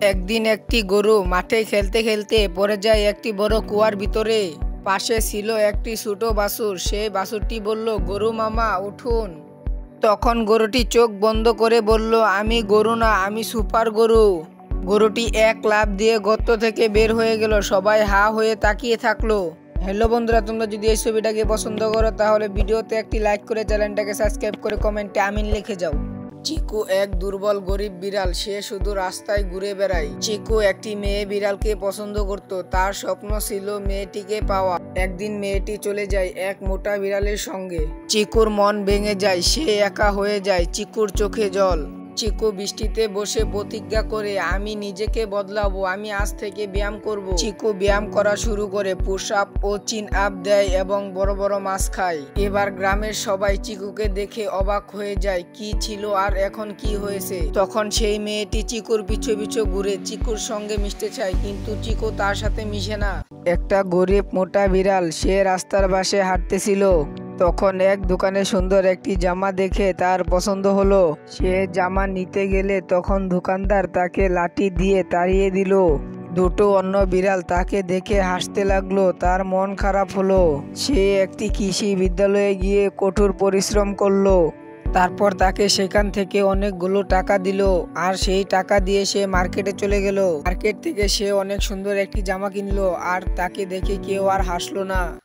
একদিন একটি গরু মাঠে খেলতে খেলতে পড়ে যায় একটি বড় কুয়ার ভিতরে। পাশে ছিল একটি ছোট বাছুর। সেই বাছুরটি বলল, গরু মামা উঠুন। তখন গরুটি চোখ বন্ধ করে বলল, আমি গরু না, আমি সুপার গরু। গরুটি এক লাফ দিয়ে গর্ত থেকে বের হয়ে গেল। সবাই হা হয়ে তাকিয়ে থাকলো। হ্যালো বন্ধুরা, তোমরা যদি এই ছবিটাকে পছন্দ করো তাহলে ভিডিওতে একটি লাইক করে চ্যানেলটাকে সাবস্ক্রাইব করে কমেন্টে আমিন লিখে যাও। চিকু এক দুর্বল গরিব বিড়াল। সে শুধু রাস্তায় ঘুরে বেড়ায়। চিকু একটি মেয়ে বিড়ালকে পছন্দ করত। তার স্বপ্ন ছিল মেয়েটিকে পাওয়া। একদিন মেয়েটি চলে যায় এক মোটা বিড়ালের সঙ্গে। চিকুর মন ভেঙে যায়। সে একা হয়ে যায়। চিকুর চোখে জল। চিকু বৃষ্টিতে বসে প্রতিজ্ঞা করে, আমি নিজেকে বদলাবো, আমি আজ থেকে ব্যায়াম করব। চিকু ব্যায়াম করা শুরু করে, পুশ আপ ও চিন আপ দেয় এবং বড় বড় মাছ খায়। এবার গ্রামের সবাই চিকুকে দেখে অবাক হয়ে যায়। কি ছিল আর এখন কি হয়েছে? তখন সেই মেয়েটি চিকুর পিছু পিছু ঘুরে চিকুর সঙ্গে মিশতে চায়, কিন্তু চিকু তার সাথে মিশে না। একটা গরিব মোটা বিড়াল সে রাস্তার পাশে হাঁটতেছিল। তখন এক দোকানে সুন্দর একটি জামা দেখে তার পছন্দ হলো। সে জামা নিতে গেলে তখন দোকানদার তাকে লাঠি দিয়ে তাড়িয়ে দিল। দুটো অন্য বিড়াল তাকে দেখে হাসতে লাগলো। তার মন খারাপ হলো। সে একটি কৃষি বিদ্যালয়ে গিয়ে কঠোর পরিশ্রম করলো। তারপর তাকে সেখান থেকে অনেকগুলো টাকা দিল। আর সেই টাকা দিয়ে সে মার্কেটে চলে গেল। মার্কেট থেকে সে অনেক সুন্দর একটি জামা কিনলো। আর তাকে দেখে কেউ আর হাসলো না।